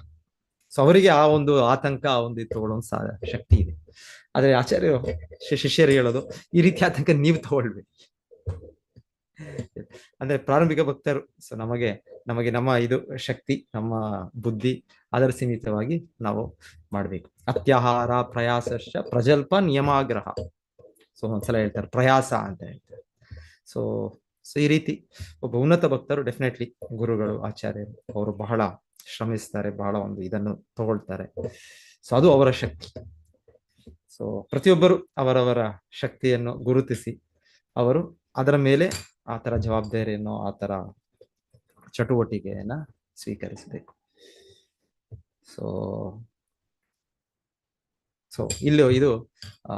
ಸೊ ಅವರಿಗೆ ಆ ಒಂದು ಆತಂಕ, ಆ ಒಂದು ಇದು ತಗೊಳ್ಳೋ ಶಕ್ತಿ ಇದೆ. ಆದ್ರೆ ಆಚಾರ್ಯರು ಶಿಷ್ಯರು ಹೇಳೋದು, ಈ ರೀತಿ ಆತಂಕ ನೀವು ತಗೊಳ್ಬೇಕು. ಅಂದ್ರೆ ಪ್ರಾರಂಭಿಕ ಭಕ್ತರು, ಸೊ ನಮಗೆ ನಮಗೆ ನಮ್ಮ ಇದು ಶಕ್ತಿ, ನಮ್ಮ ಬುದ್ಧಿ, ಅದರ ಸೀಮಿತವಾಗಿ ನಾವು ಮಾಡ್ಬೇಕು. ಅತ್ಯಾಹಾರ ಪ್ರಯಾಸಶ್ಚ ಪ್ರಜಲ್ಪ ನಿಯಮಾಗ್ರಹ. ಸೊ ಒಂದ್ಸಲ ಹೇಳ್ತಾರೆ ಪ್ರಯಾಸ ಅಂತ ಹೇಳ್ತಾರೆ. ಸೊ ಸೊ ಈ ರೀತಿ ಒಬ್ಬ ಉನ್ನತ ಭಕ್ತರು ಡೆಫಿನೆಟ್ಲಿ ಗುರುಗಳು, ಆಚಾರ್ಯರು ಅವರು ಬಹಳ ಶ್ರಮಿಸ್ತಾರೆ, ಬಹಳ ಒಂದು ಇದನ್ನು ತಗೊಳ್ತಾರೆ. ಸೊ ಅದು ಅವರ ಶಕ್ತಿ. ಸೊ ಪ್ರತಿಯೊಬ್ಬರು ಅವರವರ ಶಕ್ತಿಯನ್ನು ಗುರುತಿಸಿ ಅವರು ಅದರ ಮೇಲೆ ಆ ತರ ಜವಾಬ್ದಾರಿಯನ್ನು, ಆ ತರ ಚಟುವಟಿಕೆಯನ್ನ ಸ್ವೀಕರಿಸಬೇಕು. ಸೊ ಸೊ ಇಲ್ಲಿ ಇದು ಆ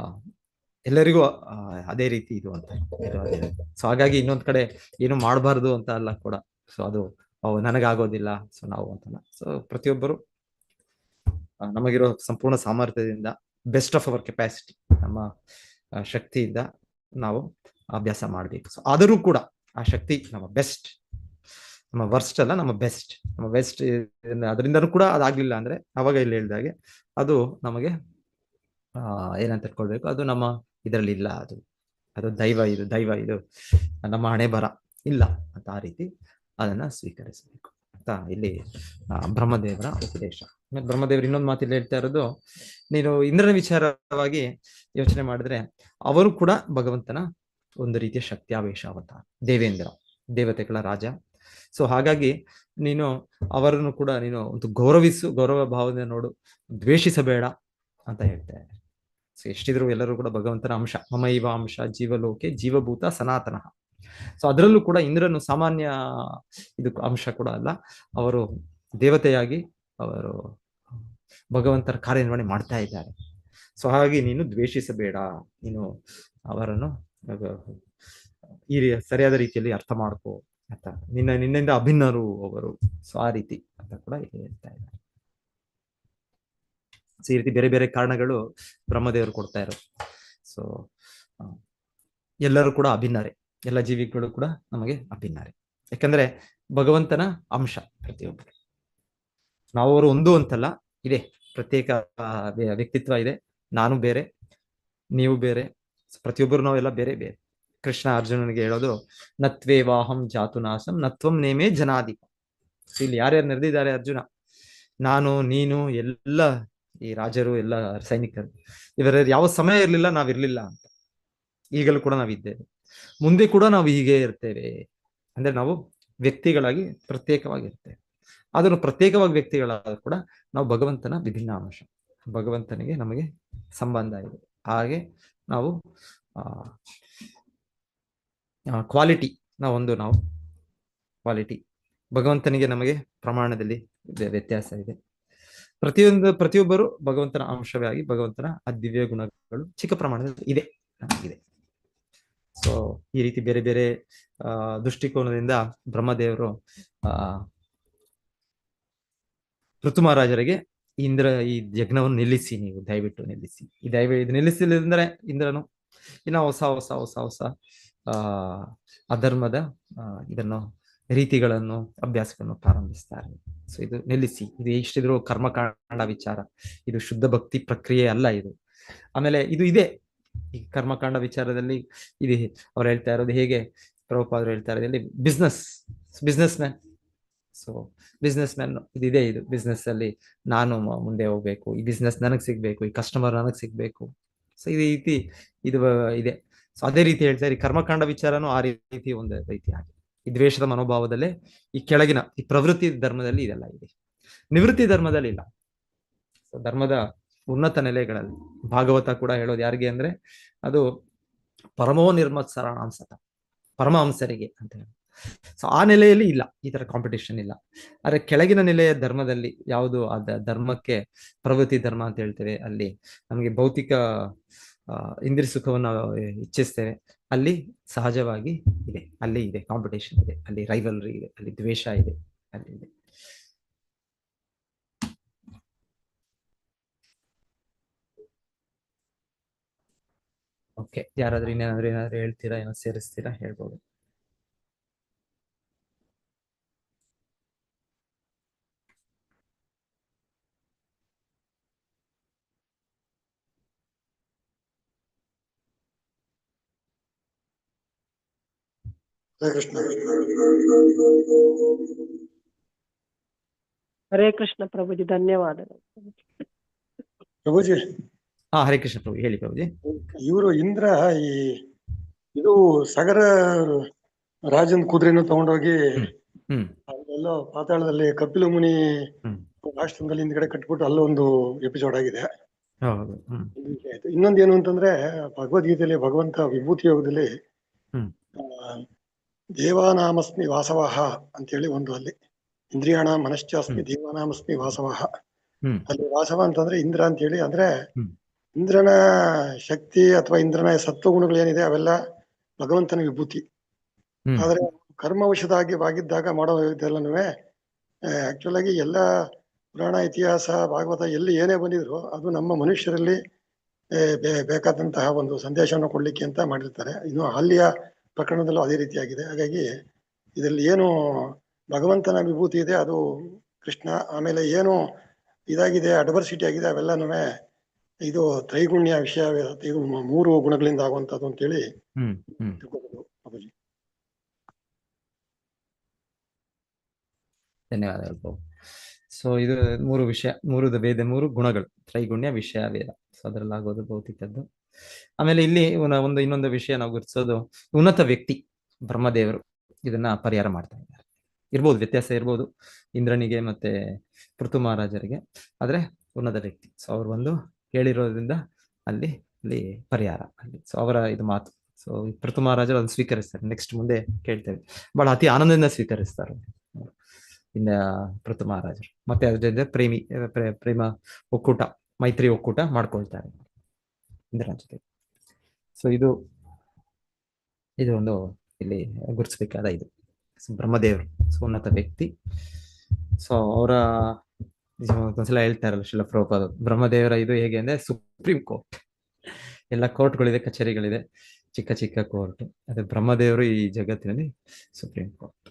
ಎಲ್ಲರಿಗೂ ಅದೇ ರೀತಿ ಇದು ಅಂತ. ಸೊ ಹಾಗಾಗಿ ಇನ್ನೊಂದ್ ಕಡೆ ಏನು ಮಾಡಬಾರ್ದು ಅಂತ ಅಲ್ಲ ಕೂಡ. ಸೊ ಅದು ನನಗಾಗೋದಿಲ್ಲ, ಸೊ ನಾವು ಅಂತಲ್ಲ. ಸೊ ಪ್ರತಿಯೊಬ್ಬರು ನಮಗಿರೋ ಸಂಪೂರ್ಣ ಸಾಮರ್ಥ್ಯದಿಂದ, ಬೆಸ್ಟ್ ಆಫ್ ಅವರ್ ಕೆಪಾಸಿಟಿ, ನಮ್ಮ ಶಕ್ತಿಯಿಂದ ನಾವು ಅಭ್ಯಾಸ ಮಾಡ್ಬೇಕು. ಸೊ ಆದರೂ ಕೂಡ ಆ ಶಕ್ತಿ ನಮ್ಮ ಬೆಸ್ಟ್, ನಮ್ಮ ವರ್ಸ್ಟ್ ಅಲ್ಲ, ನಮ್ಮ ಬೆಸ್ಟ್, ನಮ್ಮ ಬೆಸ್ಟ್ ಅದರಿಂದನೂ ಕೂಡ ಅದಾಗ್ಲಿಲ್ಲ ಅಂದ್ರೆ ಅವಾಗ ಇಲ್ಲಿ ಹೇಳಿದಾಗೆ ಅದು ನಮಗೆ ಏನಂತ ಇಟ್ಕೊಳ್ಬೇಕು, ಅದು ನಮ್ಮ ಇದರಲ್ಲಿ ಇಲ್ಲ, ಅದು ಅದು ದೈವ ಇದು ನಮ್ಮ ಹಣೆ ಬರ ಇಲ್ಲ ಅಂತ. ಆ ರೀತಿ ಅದನ್ನ ಸ್ವೀಕರಿಸಬೇಕು ಅಂತ ಇಲ್ಲಿ ಬ್ರಹ್ಮದೇವರ ಉಪದೇಶ. ಬ್ರಹ್ಮದೇವರು ಇನ್ನೊಂದು ಮಾತಿಲ್ಲಿ ಹೇಳ್ತಾ ಇರೋದು, ನೀನು ಇಂದ್ರನ ವಿಚಾರವಾಗಿ ಯೋಚನೆ ಮಾಡಿದ್ರೆ ಅವರು ಕೂಡ ಭಗವಂತನ ಒಂದು ರೀತಿಯ ಶಕ್ತಿಯಾವೇಶ ಅವತಾರ, ದೇವೇಂದ್ರ, ದೇವತೆಗಳ ರಾಜ. ಸೊ ಹಾಗಾಗಿ ನೀನು ಅವರನ್ನು ಕೂಡ ನೀನು ಒಂದು ಗೌರವಿಸು, ಗೌರವ ಭಾವನೆ ನೋಡು, ದ್ವೇಷಿಸಬೇಡ ಅಂತ ಹೇಳ್ತಾರೆ. ಸೊ ಎಷ್ಟಿದ್ರು ಎಲ್ಲರೂ ಕೂಡ ಭಗವಂತನ ಅಂಶ, ಮಮೈವ ಅಂಶ ಜೀವಲೋಕೆ ಜೀವಭೂತ ಸನಾತನ. ಸೊ ಅದರಲ್ಲೂ ಕೂಡ ಇಂದ್ರನು ಸಾಮಾನ್ಯ ಇದು ಅಂಶ ಕೂಡ ಅಲ್ಲ, ಅವರು ದೇವತೆಯಾಗಿ ಅವರು ಭಗವಂತರ ಕಾರ್ಯನಿರ್ವಹಣೆ ಮಾಡ್ತಾ ಇದ್ದಾರೆ. ಸೊ ಹಾಗಾಗಿ ನೀನು ದ್ವೇಷಿಸಬೇಡ, ನೀನು ಅವರನ್ನು ಈ ಸರಿಯಾದ ರೀತಿಯಲ್ಲಿ ಅರ್ಥ ಮಾಡ್ಕೋ ಅಂತ, ನಿನ್ನಿಂದ ಅಭಿನ್ನರು ಅವರು. ಸೊ ಆ ರೀತಿ ಅಂತ ಕೂಡ ಇಲ್ಲಿ ಹೇಳ್ತಾ ಇದ್ದಾರೆ. ಸೊ ಈ ರೀತಿ ಬೇರೆ ಬೇರೆ ಕಾರಣಗಳು ಬ್ರಹ್ಮದೇವರು ಕೊಡ್ತಾ ಇರೋದು. ಸೊ ಎಲ್ಲರೂ ಕೂಡ ಅಭಿನ್ನರೇ, ಎಲ್ಲ ಜೀವಿಗಳು ಕೂಡ ನಮಗೆ ಅಭಿನ್ನರೇ. ಯಾಕಂದ್ರೆ ಭಗವಂತನ ಅಂಶ ಪ್ರತಿಯೊಬ್ಬರು. ನಾವು ಅವರು ಒಂದು ಅಂತಲ್ಲ, ಇದೆ ಪ್ರತ್ಯೇಕ ವ್ಯಕ್ತಿತ್ವ ಇದೆ. ನಾನು ಬೇರೆ, ನೀವು ಬೇರೆ, ಪ್ರತಿಯೊಬ್ಬರು ನಾವೆಲ್ಲ ಬೇರೆ ಬೇರೆ. ಕೃಷ್ಣ ಅರ್ಜುನನಿಗೆ ಹೇಳೋದು, ನತ್ವೇ ವಾಹಂ ಜಾತುನಾಸಂ ನತ್ವಂ ನೇಮೇ ಜನಾಧಿಪ. ಇಲ್ಲಿ ಯಾರ್ಯಾರು ನೆರೆದಿದ್ದಾರೆ ಅರ್ಜುನ, ನಾನು, ನೀನು, ಎಲ್ಲ ಈ ರಾಜರು, ಎಲ್ಲ ಸೈನಿಕರು, ಇವರ ಯಾವ ಸಮಯ ಇರಲಿಲ್ಲ ನಾವಿರ್ಲಿಲ್ಲ ಅಂತ. ಈಗಲೂ ಕೂಡ ನಾವಿದ್ದೇವೆ, ಮುಂದೆ ಕೂಡ ನಾವು ಹೀಗೆ ಇರ್ತೇವೆ. ಅಂದ್ರೆ ನಾವು ವ್ಯಕ್ತಿಗಳಾಗಿ ಪ್ರತ್ಯೇಕವಾಗಿರ್ತೇವೆ. ಅದನ್ನು ಪ್ರತ್ಯೇಕವಾಗಿ ವ್ಯಕ್ತಿಗಳಾದ ಕೂಡ ನಾವು ಭಗವಂತನ ವಿಭಿನ್ನ ಅಂಶ, ಭಗವಂತನಿಗೆ ನಮಗೆ ಸಂಬಂಧ ಇದೆ. ಹಾಗೆ ನಾವು ಕ್ವಾಲಿಟಿ, ನಾವು ಕ್ವಾಲಿಟಿ, ಭಗವಂತನಿಗೆ ನಮಗೆ ಪ್ರಮಾಣದಲ್ಲಿ ವ್ಯತ್ಯಾಸ ಇದೆ. ಪ್ರತಿಯೊಬ್ಬರು ಭಗವಂತನ ಅಂಶವೇ ಆಗಿ ಭಗವಂತನ ದಿವ್ಯ ಗುಣಗಳು ಚಿಕ್ಕ ಪ್ರಮಾಣದಲ್ಲಿ ಇದೆ. ಸೊ ಈ ರೀತಿ ಬೇರೆ ಬೇರೆ ದೃಷ್ಟಿಕೋನದಿಂದ ಬ್ರಹ್ಮದೇವರು ಋತು ಮಹಾರಾಜರಿಗೆ ಇಂದ್ರ ಈ ಯಜ್ಞವನ್ನು ನಿಲ್ಲಿಸಿ, ನೀವು ದಯವಿಟ್ಟು ನಿಲ್ಲಿಸಿ, ಇದು ನಿಲ್ಲಿಸಿದ್ರೆ ಇಂದ್ರನು ಇನ್ನ ಹೊಸ ಹೊಸ ಹೊಸ ಹೊಸ ಅಧರ್ಮದ ಇದನ್ನು ರೀತಿಗಳನ್ನು, ಅಭ್ಯಾಸಗಳನ್ನು ಪ್ರಾರಂಭಿಸ್ತಾರೆ. ಸೊ ಇದು ನಿಲ್ಲಿಸಿ, ಇದು ಎಷ್ಟಿದ್ರು ಕರ್ಮಕಾಂಡ ವಿಚಾರ, ಇದು ಶುದ್ಧ ಭಕ್ತಿ ಪ್ರಕ್ರಿಯೆ ಅಲ್ಲ ಇದು. ಆಮೇಲೆ ಇದು ಇದೆ ಈ ಕರ್ಮಕಾಂಡ ವಿಚಾರದಲ್ಲಿ ಇದು ಅವ್ರು ಹೇಳ್ತಾ ಇರೋದು ಹೇಗೆ, ಪ್ರಭುಪಾದರು ಹೇಳ್ತಾ ಇರೋದು, business man. So business man ಇದಿದೆ, ಇದು ಬಿಸ್ನೆಸ್ ಅಲ್ಲಿ ನಾನು ಮುಂದೆ ಹೋಗ್ಬೇಕು, ಈ ಬಿಸ್ನೆಸ್ ನನಗ್ ಸಿಗ್ಬೇಕು, ಈ ಕಸ್ಟಮರ್ ನನಗ್ ಸಿಗ್ಬೇಕು. ಸೊ ಈ ರೀತಿ ಇದು ಇದೆ. ಸೊ ಅದೇ ರೀತಿ ಹೇಳ್ತಾರೆ, ಈ ಕರ್ಮಕಾಂಡ ವಿಚಾರನೂ ಆ ರೀತಿ ಒಂದು ರೀತಿ ಆಗಿದೆ. ಈ ದ್ವೇಷದ ಮನೋಭಾವದಲ್ಲೇ ಈ ಕೆಳಗಿನ ಈ ಪ್ರವೃತ್ತಿ ಧರ್ಮದಲ್ಲಿ ಇದೆಲ್ಲ ಇದೆ, ನಿವೃತ್ತಿ ಧರ್ಮದಲ್ಲಿ ಇಲ್ಲ. ಸೊ ಧರ್ಮದ ಉನ್ನತ ನೆಲೆಗಳಲ್ಲಿ ಭಾಗವತ ಕೂಡ ಹೇಳೋದು ಯಾರಿಗೆ ಅಂದ್ರೆ, ಅದು ಪರಮೋ ನಿರ್ಮತ್ಸರಾಣಾಂಸತ, ಪರಮಹಂಸರಿಗೆ ಅಂತ ಹೇಳಿ. ಸೊ ಆ ನೆಲೆಯಲ್ಲಿ ಇಲ್ಲ, ಈ ತರ ಕಾಂಪಿಟೇಷನ್ ಇಲ್ಲ. ಆದ್ರೆ ಕೆಳಗಿನ ನೆಲೆಯ ಧರ್ಮದಲ್ಲಿ ಯಾವುದು ಆ ಧರ್ಮಕ್ಕೆ ಪ್ರವೃತ್ತಿ ಧರ್ಮ ಅಂತ ಹೇಳ್ತೇವೆ, ಅಲ್ಲಿ ನಮಗೆ ಭೌತಿಕ ಇಂದ್ರಿಯ ಸುಖವನ್ನು ಇಚ್ಛಿಸ್ತೇವೆ, ಅಲ್ಲಿ ಸಹಜವಾಗಿ ಇದೆ, ಅಲ್ಲಿ ಇದೆ ಕಾಂಪಿಟೇಷನ್ ಇದೆ, ಅಲ್ಲಿ ರೈವಲ್ರಿ ಇದೆ, ಅಲ್ಲಿ ದ್ವೇಷ ಇದೆ, ಅಲ್ಲಿ ಇದೆ. ಓಕೆ, ಯಾರಾದ್ರೂ ಏನಾದ್ರು ಹೇಳ್ತೀರಾ, ಏನೋ ಸೇರಿಸ್ತೀರಾ, ಹೇಳ್ಬೋದು. ಹರೇ ಕೃಷ್ಣ. ಹರೇ ಕೃಷ್ಣ ಪ್ರಭುಜಿ, ಧನ್ಯವಾದಗಳು. ಪ್ರಭುಜಿ, ಹರೇ ಕೃಷ್ಣ ಪ್ರಭು, ಹೇಳಿ ಪ್ರಭುಜಿ. ಇವರು ಇಂದ್ರ ಈ ಇದು ಸಾಗರ ರಾಜನ್ ಕುದುರೆನ ತಗೊಂಡೋಗಿ ಹ್ಮ್ ಎಲ್ಲೋ ಪಾತಾಳದಲ್ಲಿ ಕಪಿಲ ಮುನಿ ಹ್ಮ್ ಆಶ್ರಮದಲ್ಲಿ ಹಿಂದ್ಗಡೆ ಕಟ್ಬಿಟ್ಟು ಅಲ್ಲೊಂದು ಎಪಿಸೋಡ್ ಆಗಿದೆ. ಹೌದು. ಇನ್ನೊಂದು ಏನು ಅಂತಂದ್ರೆ, ಭಗವದ್ಗೀತೆಯಲ್ಲಿ ಭಗವಂತ ವಿಭೂತಿ ಯೋಗದಲ್ಲಿ ಹ್ಮ್ ದೇವಾನಾಮಸ್ಮಿ ವಾಸವಃ ಅಂತೇಳಿ ಒಂದು, ಅಲ್ಲಿ ಇಂದ್ರಿಯಾಣ ಮನಶ್ಚಾಸ್ಮಿ ದೇವಾನಾಮಸ್ಮಿ ವಾಸವಃ, ಹ್ಮ್ ಅಲ್ಲಿ ವಾಸವ ಅಂತಂದ್ರೆ ಇಂದ್ರ ಅಂತ ಹೇಳಿ, ಅಂದ್ರೆ ಹ್ಮ್ ಇಂದ್ರನ ಶಕ್ತಿ ಅಥವಾ ಇಂದ್ರನ ಸತ್ವಗುಣಗಳೇನಿದೆ ಅವೆಲ್ಲ ಭಗವಂತನ ವಿಭೂತಿ. ಹ್ಮ್ ಆದ್ರೆ ಕರ್ಮವಶವಾಗಿದ್ದಾಗ ಮಾಡೋ ಇದೆಲ್ಲನೂ ಆಕ್ಚುಲ್ ಆಗಿ ಎಲ್ಲ ಪುರಾಣ ಇತಿಹಾಸ ಭಾಗವತ ಎಲ್ಲಿ ಏನೇ ಬಂದಿದ್ರು ಅದು ನಮ್ಮ ಮನುಷ್ಯರಲ್ಲಿ ಬೇಕಾದಂತಹ ಒಂದು ಸಂದೇಶವನ್ನು ಕೊಡ್ಲಿಕ್ಕೆ ಅಂತ ಮಾಡಿರ್ತಾರೆ. ಇನ್ನು ಅಲ್ಲಿಯ ಪ್ರಕರಣದಲ್ಲೂ ಅದೇ ರೀತಿಯಾಗಿದೆ. ಹಾಗಾಗಿ ಇದರಲ್ಲಿ ಏನು ಭಗವಂತನ ವಿಭೂತಿ ಇದೆ ಅದು ಕೃಷ್ಣ. ಆಮೇಲೆ ಏನು ಇದಾಗಿದೆ ಅಡ್ವರ್ಸಿಟಿ ಆಗಿದೆ ಅವೆಲ್ಲನೂ ಇದು ತ್ರೈಗುಣ್ಯ ವಿಷಯ, ಇದು 3 ಗುಣಗಳಿಂದ ಆಗುವಂತದ್ದು ಅಂತೇಳಿ ತಿಳ್ಕೊಬೋದು. ಧನ್ಯವಾದಗಳು ಪ್ರಭು. ಸೊ ಇದು 3 ವಿಷಯ, 3 ವೇದ, 3 ಗುಣಗಳು, ತ್ರೈಗುಣ್ಯ ವಿಷಯ ವೇದ. ಸೊ ಅದ್ರಲ್ಲಿ ಆಗೋದು ಭೌತಿಕದ್ದು. ಆಮೇಲೆ ಇಲ್ಲಿ ಇನ್ನೊಂದು ವಿಷಯ ನಾವು ಗುರುತಿಸೋದು, ಉನ್ನತ ವ್ಯಕ್ತಿ ಬ್ರಹ್ಮದೇವರು ಇದನ್ನ ಪರಿಹಾರ ಮಾಡ್ತಾ ಇದ್ದಾರೆ. ಇರ್ಬೋದು, ವ್ಯತ್ಯಾಸ ಇರ್ಬೋದು ಇಂದ್ರನಿಗೆ ಮತ್ತೆ ಪೃಥು ಮಹಾರಾಜರಿಗೆ, ಆದ್ರೆ ಉನ್ನತ ವ್ಯಕ್ತಿ. ಸೊ ಅವ್ರು ಒಂದು ಹೇಳಿರೋದ್ರಿಂದ ಅಲ್ಲಿ ಪರಿಹಾರ ಅಲ್ಲಿ. ಸೊ ಅವರ ಇದು ಮಾತು. ಸೊ ಪೃಥು ಮಹಾರಾಜರು ಅದನ್ನು ಸ್ವೀಕರಿಸ್ತಾರೆ. ನೆಕ್ಸ್ಟ್ ಮುಂದೆ ಕೇಳ್ತೇವೆ, ಬಹಳ ಅತಿ ಆನಂದದಿಂದ ಸ್ವೀಕರಿಸ್ತಾರೆ ಇನ್ನ ಪೃಥು ಮಹಾರಾಜರು. ಮತ್ತೆ ಅದ್ರ ಜೊತೆ ಪ್ರೇಮ ಒಕ್ಕೂಟ, ಮೈತ್ರಿ ಒಕ್ಕೂಟ ಮಾಡ್ಕೊಳ್ತಾರೆ ಇಂದ್ರನ ಜೊತೆ. ಸೊ ಇದು ಒಂದು ಇಲ್ಲಿ ಗುರುತಿಸಬೇಕಾದ ಇದು ಬ್ರಹ್ಮದೇವರು, ಉನ್ನತ ವ್ಯಕ್ತಿ. ಸೊ ಅವರ ಒಂದ್ಸಲ ಹೇಳ್ತಾರಲ್ಲ ಶಿಲ ಪ್ರಭುಪಾದ, ಬ್ರಹ್ಮದೇವರ ಇದು ಹೇಗೆ ಅಂದ್ರೆ ಸುಪ್ರೀಂ ಕೋರ್ಟ್. ಎಲ್ಲ ಕೋರ್ಟ್ಗಳಿದೆ, ಕಚೇರಿಗಳಿದೆ, ಚಿಕ್ಕ ಚಿಕ್ಕ ಕೋರ್ಟ್. ಅದೇ ಬ್ರಹ್ಮದೇವರು ಈ ಜಗತ್ತಿನಲ್ಲಿ ಸುಪ್ರೀಂ ಕೋರ್ಟ್.